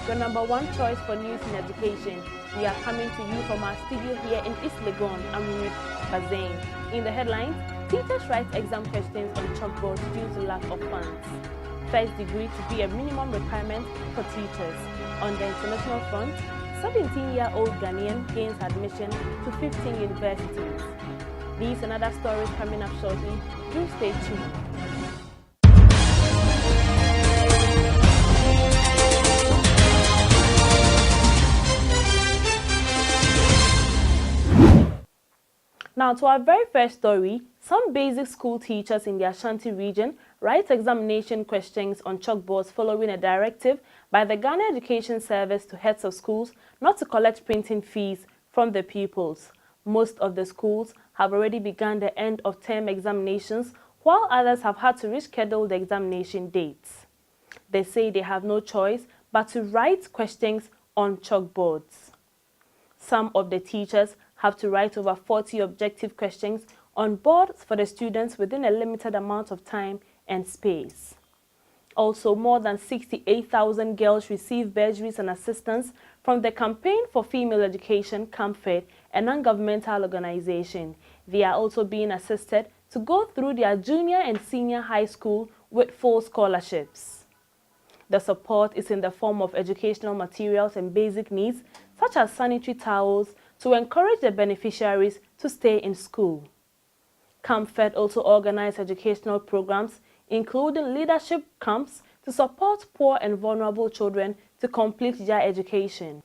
your #1 choice for news in education. We are coming to you from our studio here in East Legon. I'm with Bazain. In the headlines, teachers write exam questions on chalkboards due to lack of funds. First degree to be a minimum requirement for teachers. On the international front, 17-year-old Ghanaian gains admission to 15 universities. These and other stories coming up shortly. Do stay tuned. Now to our very first story, some basic school teachers in the Ashanti region write examination questions on chalkboards following a directive by the Ghana Education Service to heads of schools not to collect printing fees from the pupils. Most of the schools have already begun the end-of-term examinations, while others have had to reschedule the examination dates. They say they have no choice but to write questions on chalkboards. Some of the teachers have to write over 40 objective questions on boards for the students within a limited amount of time and space. Also, more than 68,000 girls receive bursaries and assistance from the Campaign for Female Education, CAMFED, a non-governmental organization. They are also being assisted to go through their junior and senior high school with full scholarships. The support is in the form of educational materials and basic needs, such as sanitary towels, to encourage the beneficiaries to stay in school. CAMFED also organized educational programs, including leadership camps, to support poor and vulnerable children to complete their education.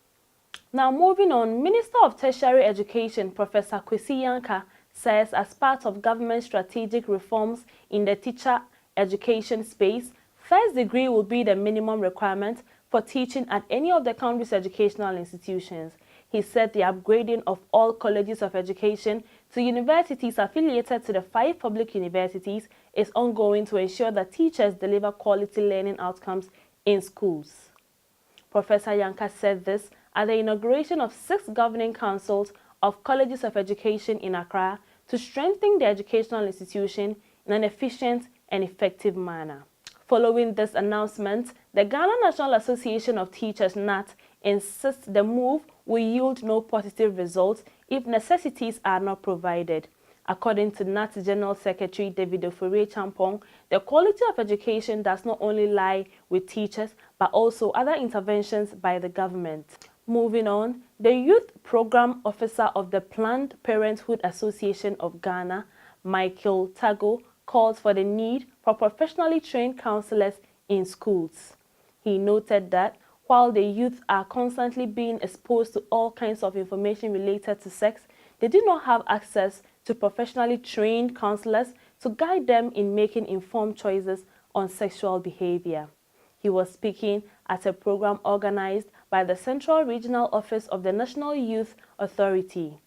Now moving on, Minister of Tertiary Education, Professor Kwesi Yankah, says as part of government strategic reforms in the teacher education space, first degree will be the minimum requirement for teaching at any of the country's educational institutions. He said the upgrading of all colleges of education to universities affiliated to the 5 public universities is ongoing to ensure that teachers deliver quality learning outcomes in schools. Professor Yankah said this at the inauguration of 6 governing councils of colleges of education in Accra to strengthen the educational institution in an efficient and effective manner. Following this announcement, the Ghana National Association of Teachers, NAT, insists the move will yield no positive results if necessities are not provided. According to NAT General Secretary David Ofori-Champong, the quality of education does not only lie with teachers, but also other interventions by the government. Moving on, the Youth Program Officer of the Planned Parenthood Association of Ghana, Michael Tago, calls for the need for professionally trained counselors in schools. He noted that while the youth are constantly being exposed to all kinds of information related to sex, they do not have access to professionally trained counselors to guide them in making informed choices on sexual behavior. He was speaking at a program organized by the Central Regional Office of the National Youth Authority.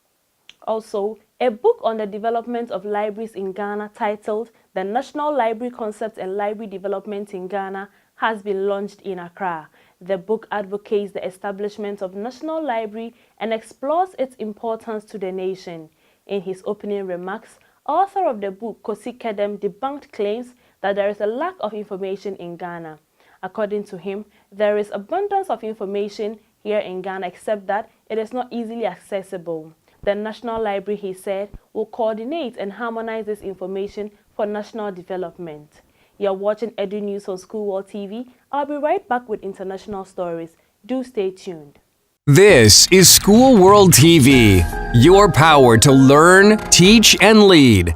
Also, a book on the development of libraries in Ghana titled The National Library Concept and Library Development in Ghana has been launched in Accra. The book advocates the establishment of National Library and explores its importance to the nation. In his opening remarks, author of the book, Kosi Kedem, debunked claims that there is a lack of information in Ghana. According to him, there is abundance of information here in Ghana except that it is not easily accessible. The National Library, he said, will coordinate and harmonize this information for national development. You're watching Edu-News on School World TV. I'll be right back with international stories. Do stay tuned. This is School World TV, your power to learn, teach, and lead.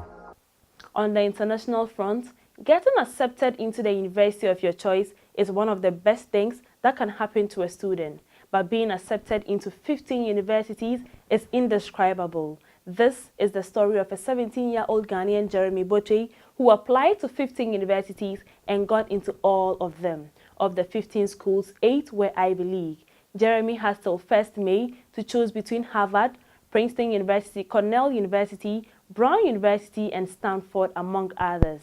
On the international front, getting accepted into the university of your choice is one of the best things that can happen to a student. But being accepted into 15 universities is indescribable. This is the story of a 17-year-old Ghanaian, Jeremy Boche, who applied to 15 universities and got into all of them. Of the 15 schools, 8 were Ivy League. Jeremy has till 1st May to choose between Harvard, Princeton University, Cornell University, Brown University, and Stanford, among others.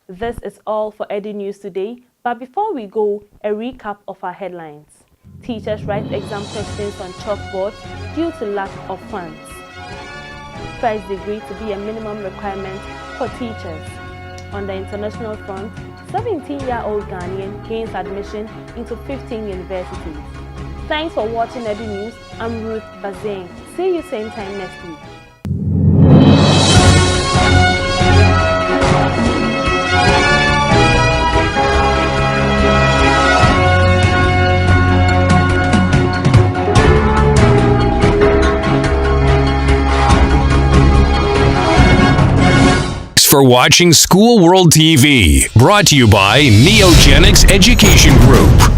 This is all for Edu-News today, but before we go, a recap of our headlines. Teachers write exam questions on chalkboards due to lack of funds. First degree to be a minimum requirement for teachers. On the international front, 17-year-old Ghanaian gains admission into 15 universities. Thanks for watching Edu-News. I'm Ruth Bazeng. See you same time next week. For watching School World TV, brought to you by Neogenics Education Group.